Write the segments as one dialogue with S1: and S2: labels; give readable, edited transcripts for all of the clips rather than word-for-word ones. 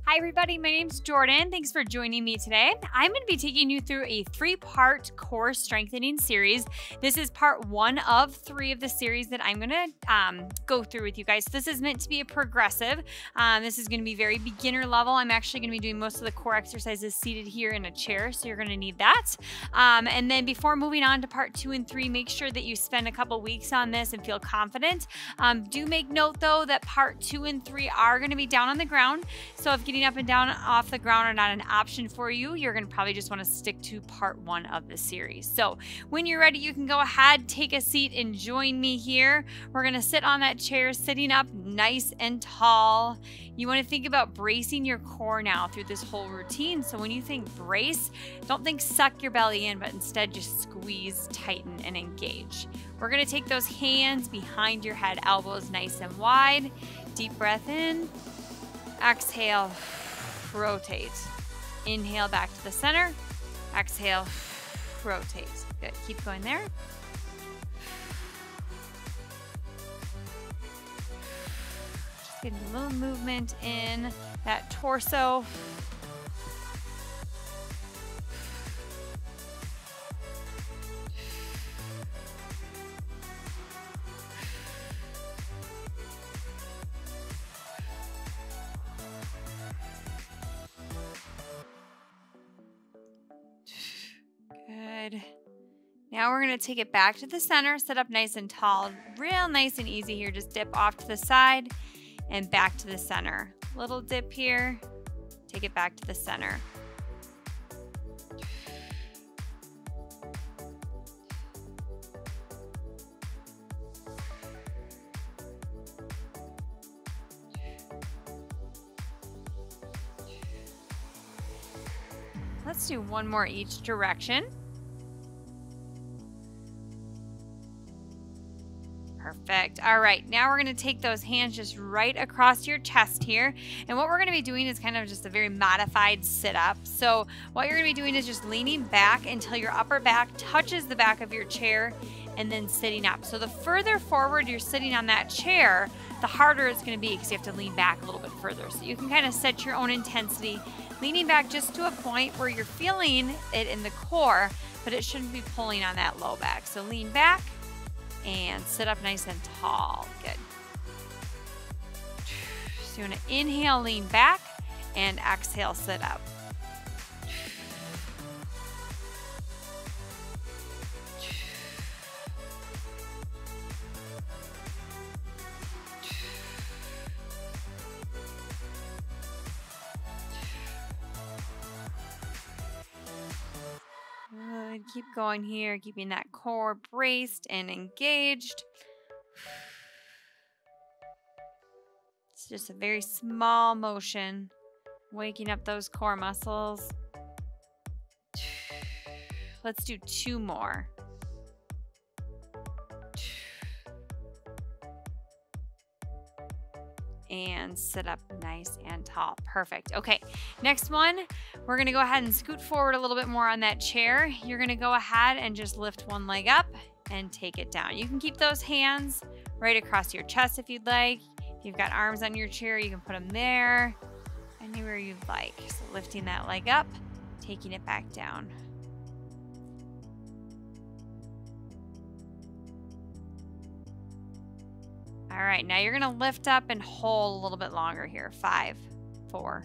S1: Hi everybody, my name's Jordan. Thanks for joining me today. I'm going to be taking you through a 3-part core strengthening series. This is part 1 of 3 of the series that I'm going to go through with you guys. This is meant to be a progressive. This is going to be very beginner level. I'm actually going to be doing most of the core exercises seated here in a chair, so you're going to need that. And then before moving on to part 2 and 3, make sure that you spend a couple weeks on this and feel confident. Do make note though that part 2 and 3 are going to be down on the ground. So if getting up and down off the ground are not an option for you, you're going to probably just want to stick to part 1 of the series. So when you're ready, you can go ahead, take a seat and join me here. We're going to sit on that chair, sitting up nice and tall. You want to think about bracing your core now through this whole routine. So when you think brace, don't think suck your belly in, but instead just squeeze, tighten, and engage. We're going to take those hands behind your head, elbows nice and wide. Deep breath in. Exhale, rotate. Inhale back to the center. Exhale, rotate. Good. Keep going there. Just getting a little movement in that torso. Good. Now we're going to take it back to the center, sit up nice and tall, real nice and easy here. Just dip off to the side and back to the center. Little dip here, take it back to the center. Let's do one more each direction. Perfect. All right, now we're going to take those hands just right across your chest here. And what we're going to be doing is kind of just a very modified sit-up. So what you're going to be doing is just leaning back until your upper back touches the back of your chair and then sitting up. So the further forward you're sitting on that chair, the harder it's going to be because you have to lean back a little bit further. So you can kind of set your own intensity, leaning back just to a point where you're feeling it in the core, but it shouldn't be pulling on that low back. So lean back and sit up nice and tall. Good. So you want to inhale, lean back, and exhale, sit up. Good. Keep going here, keeping that core braced and engaged. It's just a very small motion, waking up those core muscles. Let's do 2 more. And sit up nice and tall. Perfect. Okay, next one, we're going to go ahead and scoot forward a little bit more on that chair. You're going to go ahead and just lift one leg up and take it down. You can keep those hands right across your chest if you'd like. If you've got arms on your chair, you can put them there, anywhere you'd like. So lifting that leg up, taking it back down. All right, now you're going to lift up and hold a little bit longer here. 5, 4,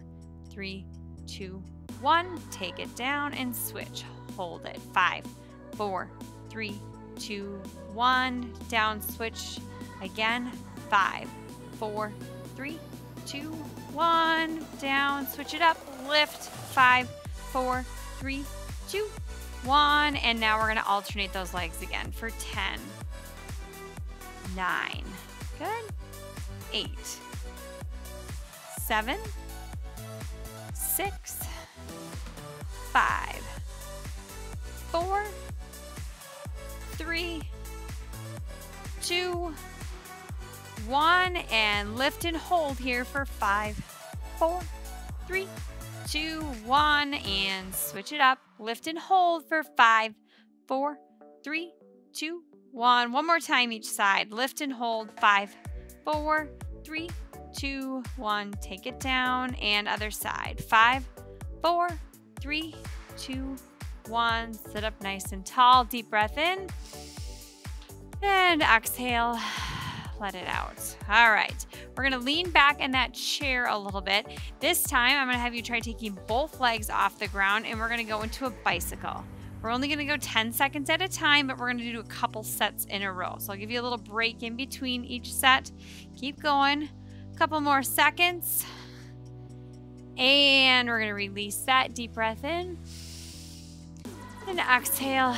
S1: 3, 2, 1. Take it down and switch. Hold it. 5, 4, 3, 2, 1. Down, switch again. 5, 4, 3, 2, 1. Down, switch it up. Lift. 5, 4, 3, 2, 1. And now we're going to alternate those legs again for 10, 9. Good. 8, 7, 6, 5, 4, 3, 2, 1, and lift and hold here for 5, 4, 3, 2, 1, and switch it up. Lift and hold for 5, 4, 3, 2, 1. One more time each side. Lift and hold. 5, 4, 3, 2, 1. Take it down and other side. 5, 4, 3, 2, 1. Sit up nice and tall. Deep breath in and exhale. Let it out. All right. We're going to lean back in that chair a little bit. This time, I'm going to have you try taking both legs off the ground and we're going to go into a bicycle. We're only going to go 10 seconds at a time, but we're going to do a couple sets in a row. So I'll give you a little break in between each set. Keep going. A couple more seconds. And we're going to release that. Deep breath in. And exhale.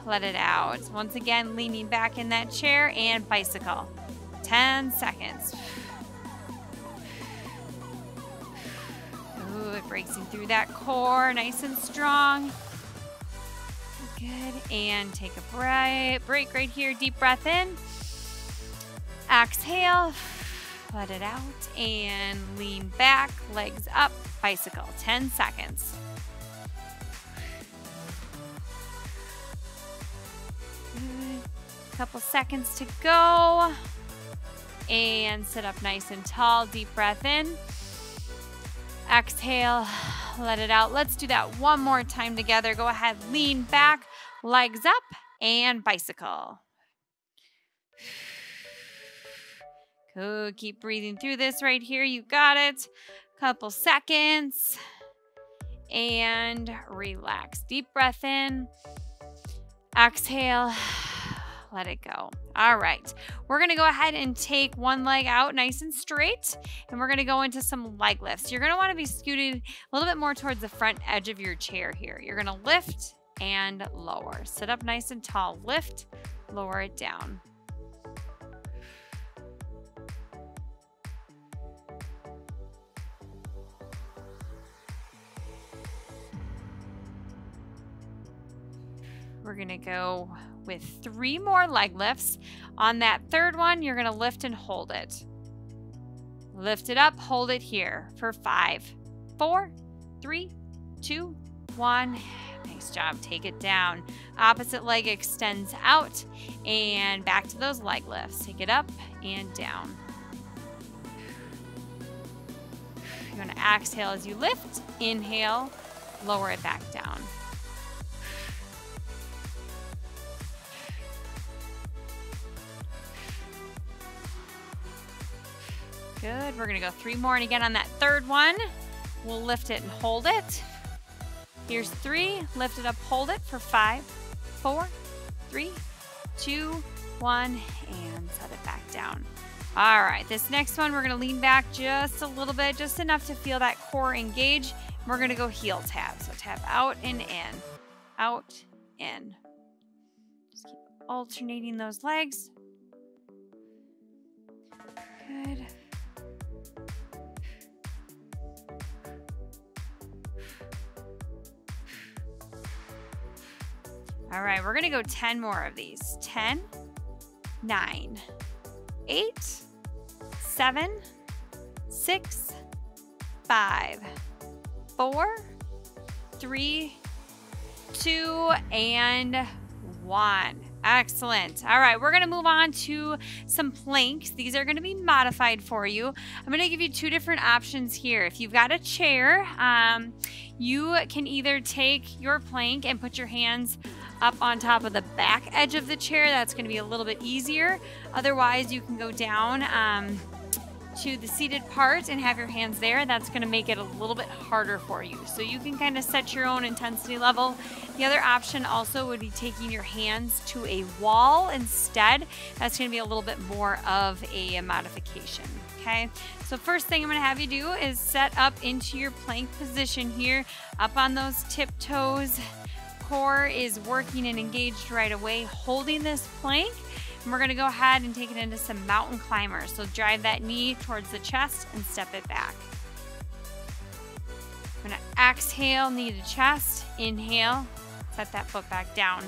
S1: Let it out. Once again, leaning back in that chair and bicycle. 10 seconds. Ooh, it breaks you through that core, nice and strong. Good. And take a break right here. Deep breath in. Exhale. Let it out. And lean back, legs up, bicycle. 10 seconds. Couple seconds to go. And sit up nice and tall. Deep breath in. Exhale. Let it out. Let's do that one more time together. Go ahead. Lean back. Legs up. And bicycle. Good. Keep breathing through this right here. You got it. Couple seconds. And relax. Deep breath in. Exhale. Let it go. All right. We're going to go ahead and take one leg out nice and straight, and we're going to go into some leg lifts. You're going to want to be scooted a little bit more towards the front edge of your chair here. You're going to lift and lower. Sit up nice and tall. Lift, lower it down. We're going to go with 3 more leg lifts. On that third one, you're going to lift and hold it. Lift it up, hold it here for 5, 4, 3, 2, 1. Nice job. Take it down. Opposite leg extends out and back to those leg lifts. Take it up and down. You're going to exhale as you lift. Inhale, lower it back down. Good. We're going to go 3 more. And again, on that third one, we'll lift it and hold it. Here's 3. Lift it up, hold it for 5, 4, 3, 2, 1, and set it back down. All right. This next one, we're going to lean back just a little bit, just enough to feel that core engage. We're going to go heel tap. So tap out and in, out, in. Just keep alternating those legs. Good. All right, we're going to go 10 more of these. 10, 9, 8, 7, 6, 5, 4, 3, 2, and 1. Excellent. All right, we're going to move on to some planks. These are going to be modified for you. I'm going to give you 2 different options here. If you've got a chair, you can either take your plank and put your hands up on top of the back edge of the chair. That's going to be a little bit easier. Otherwise, you can go down to the seated part and have your hands there. That's going to make it a little bit harder for you. So you can kind of set your own intensity level. The other option also would be taking your hands to a wall instead. That's going to be a little bit more of a modification. Okay, so first thing I'm going to have you do is set up into your plank position here, up on those tiptoes. Core is working and engaged right away, holding this plank. And we're going to go ahead and take it into some mountain climbers. So drive that knee towards the chest and step it back. I'm going to exhale, knee to chest. Inhale, set that foot back down.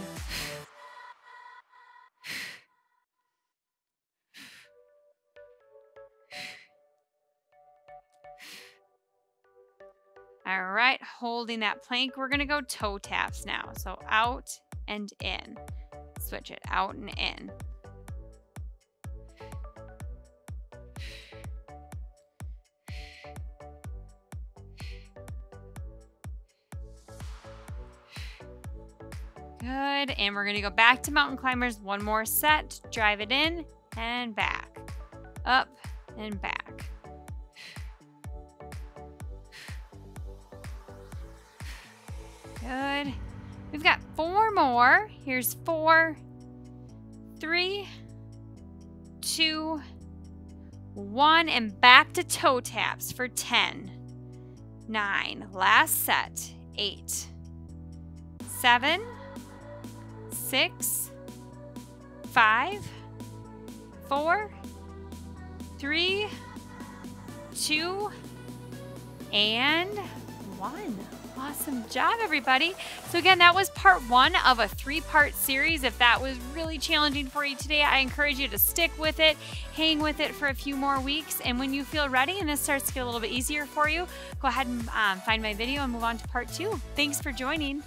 S1: All right, holding that plank, we're going to go toe taps now. So out and in. Switch it out and in. Good. And we're going to go back to mountain climbers. One more set. Drive it in and back. Up and back. Good. We've got 4 more. Here's 4, 3, 2, 1, and back to toe taps for 10, 9, last set, 8, 7, 6, 5, 4, 3, 2, and 1. Awesome job, everybody. So again, that was part 1 of a 3-part series. If that was really challenging for you today, I encourage you to stick with it, hang with it for a few more weeks. And when you feel ready and this starts to get a little bit easier for you, go ahead and find my video and move on to part 2. Thanks for joining.